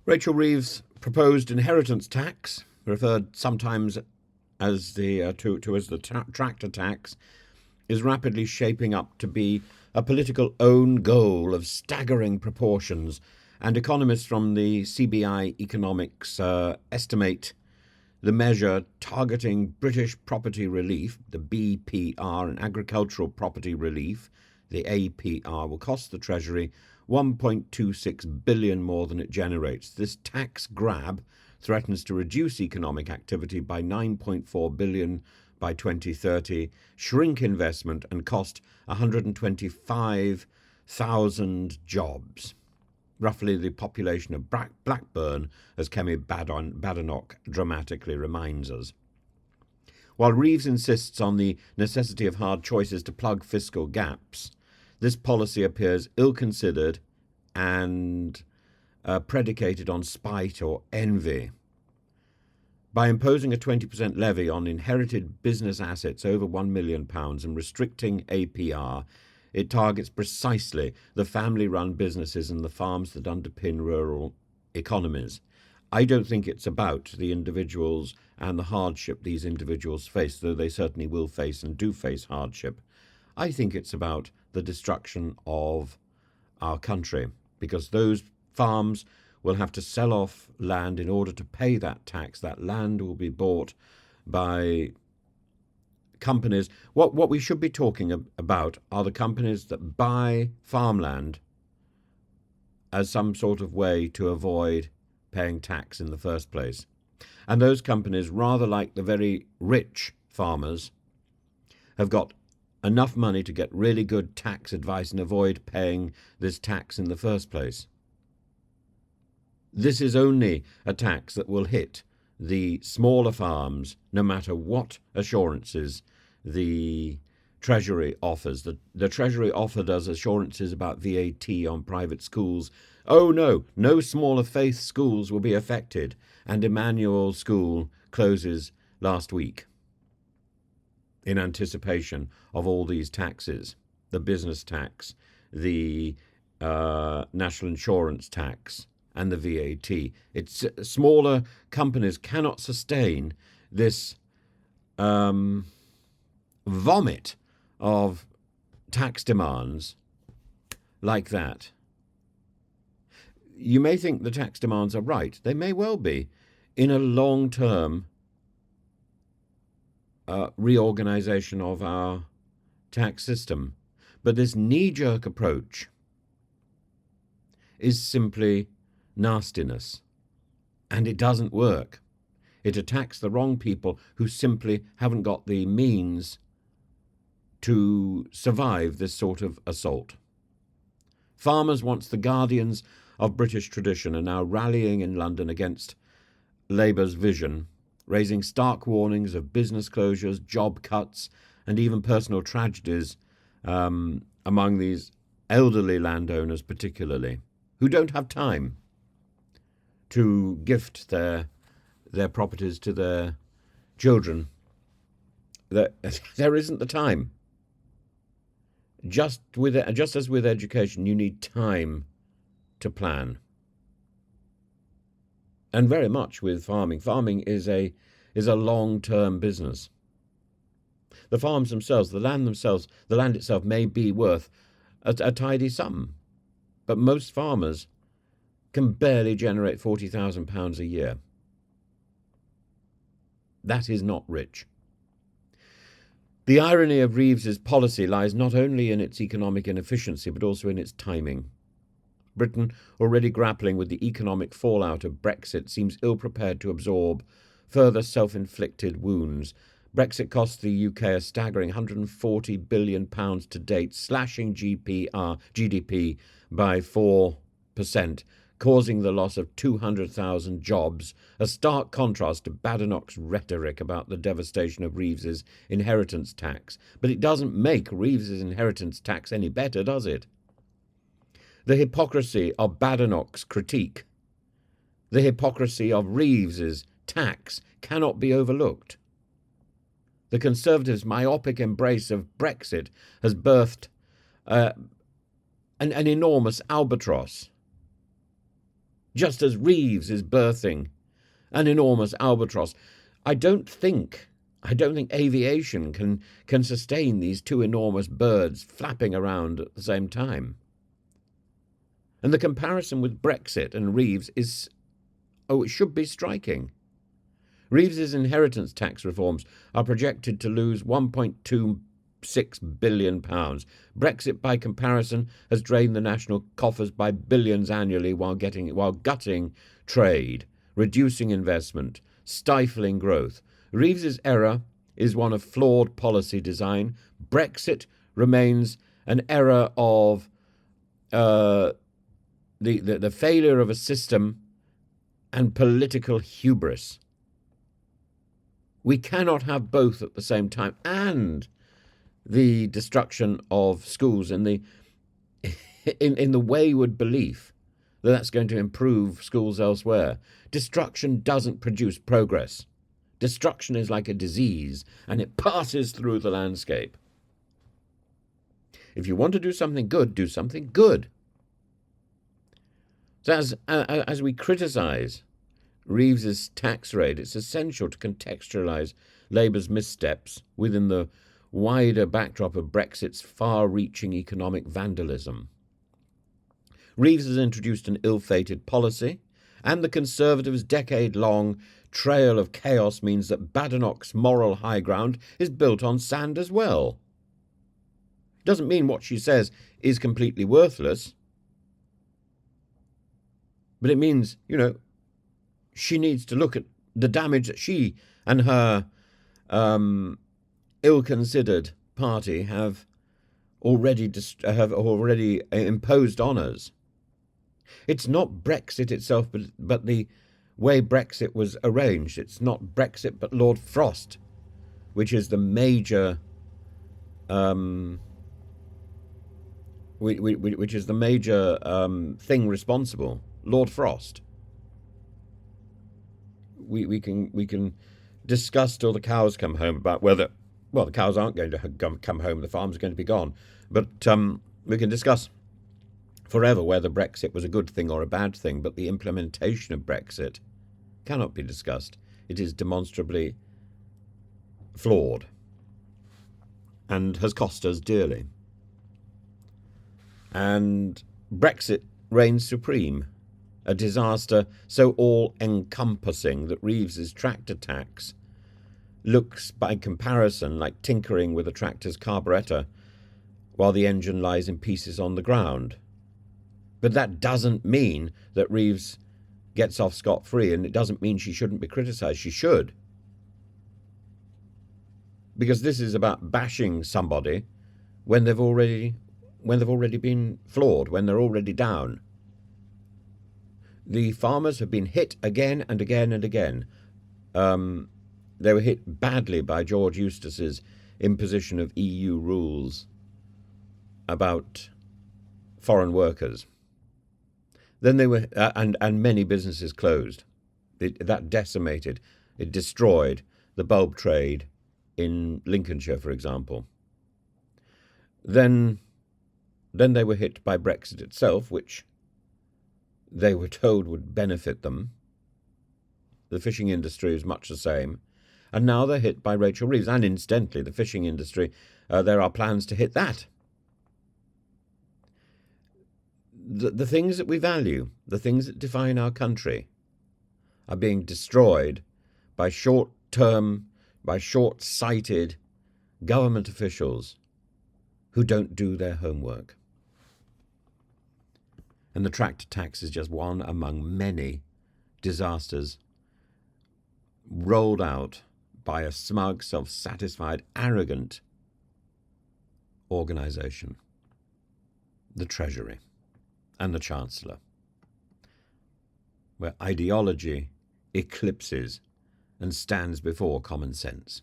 Rachel Reeves' proposed inheritance tax, referred sometimes as the tractor tax, is rapidly shaping up to be a political own goal of staggering proportions, and economists from the CBI Economics estimate the measure targeting British property relief, the BPR, and agricultural property relief, the APR, will cost the Treasury 1.26 billion more than it generates. This tax grab threatens to reduce economic activity by 9.4 billion by 2030, shrink investment, and cost 125,000 jobs, roughly the population of Blackburn, as Kemi Badenoch dramatically reminds us. While Reeves insists on the necessity of hard choices to plug fiscal gaps, this policy appears ill-considered and predicated on spite or envy. By imposing a 20% levy on inherited business assets over £1 million and restricting APR, it targets precisely the family-run businesses and the farms that underpin rural economies. I don't think it's about the individuals and the hardship these individuals face, though they certainly will face and do face hardship. I think it's about the destruction of our country, because those farms will have to sell off land in order to pay that tax. That land will be bought by companies. What we should be talking about are the companies that buy farmland as some sort of way to avoid paying tax in the first place. And those companies, rather like the very rich farmers, have got enough money to get really good tax advice and avoid paying this tax in the first place. This is only a tax that will hit the smaller farms, no matter what assurances the Treasury offers. The Treasury offered us assurances about VAT on private schools. Oh no smaller faith schools will be affected, and Emmanuel School closes last week in anticipation of all these taxes, the business tax, the national insurance tax, and the VAT. It's smaller companies cannot sustain this vomit of tax demands like that. You may think the tax demands are right. They may well be in a long-term reorganization of our tax system. But this knee-jerk approach is simply nastiness, and it doesn't work. It attacks the wrong people who simply haven't got the means to survive this sort of assault. Farmers, once the guardians of British tradition, are now rallying in London against Labour's vision, raising stark warnings of business closures, job cuts, and even personal tragedies among these elderly landowners particularly, who don't have time to gift their properties to their children. There isn't the time. Just as with education, you need time to plan. And very much with farming. Farming is a long-term business. The farms themselves, the land itself may be worth a tidy sum, but most farmers can barely generate £40,000 a year. That is not rich. The irony of Reeves's policy lies not only in its economic inefficiency, but also in its timing. Britain, already grappling with the economic fallout of Brexit, seems ill-prepared to absorb further self-inflicted wounds. Brexit cost the UK a staggering £140 billion to date, slashing GDP by 4%, causing the loss of 200,000 jobs, a stark contrast to Badenoch's rhetoric about the devastation of Reeves's inheritance tax. But it doesn't make Reeves's inheritance tax any better, does it? The hypocrisy of Badenoch's critique, the hypocrisy of Reeves's tax cannot be overlooked. The Conservatives' myopic embrace of Brexit has birthed an enormous albatross. just as Reeves is birthing an enormous albatross. I don't think aviation can sustain these two enormous birds flapping around at the same time. And the comparison with Brexit and Reeves is, it should be striking. Reeves's inheritance tax reforms are projected to lose £1.26 billion. Brexit, by comparison, has drained the national coffers by billions annually while gutting trade, reducing investment, stifling growth. Reeves's error is one of flawed policy design. Brexit remains an error of the failure of a system and political hubris. We cannot have both at the same time, and the destruction of schools in the wayward belief that that's going to improve schools elsewhere. Destruction doesn't produce progress. Destruction is like a disease, and it passes through the landscape. If you want to do something good, do something good. So as we criticise Reeves's tax rate, it's essential to contextualise Labour's missteps within the wider backdrop of Brexit's far-reaching economic vandalism. Reeves has introduced an ill-fated policy, and the Conservatives' decade-long trail of chaos means that Badenoch's moral high ground is built on sand as well. Doesn't mean what she says is completely worthless, but it means, she needs to look at the damage that she and her ill-considered party have already imposed on us. It's not Brexit itself, but the way Brexit was arranged. It's not Brexit, but Lord Frost, which is the major, thing responsible. Lord Frost. We can discuss till the cows come home about whether, the cows aren't going to come home, the farms are going to be gone. But we can discuss forever whether Brexit was a good thing or a bad thing, but the implementation of Brexit cannot be discussed. It is demonstrably flawed and has cost us dearly. And Brexit reigns supreme, a disaster so all-encompassing that Reeves's tractor tax looks, by comparison, like tinkering with a tractor's carburettor while the engine lies in pieces on the ground. But that doesn't mean that Reeves gets off scot-free, and it doesn't mean she shouldn't be criticised. She should. Because this is about bashing somebody when they've already been flawed, when they're already down. The farmers have been hit again and again and again. They were hit badly by George Eustace's imposition of EU rules about foreign workers. Then they were, and many businesses closed. That decimated, it destroyed the bulb trade in Lincolnshire, for example. Then they were hit by Brexit itself, which they were told would benefit them. The fishing industry is much the same. And now they're hit by Rachel Reeves. And incidentally, the fishing industry, there are plans to hit that. The things that we value, the things that define our country, are being destroyed by short-sighted government officials who don't do their homework. And the tractor tax is just one among many disasters rolled out by a smug, self-satisfied, arrogant organisation, the Treasury and the Chancellor, where ideology eclipses and stands before common sense.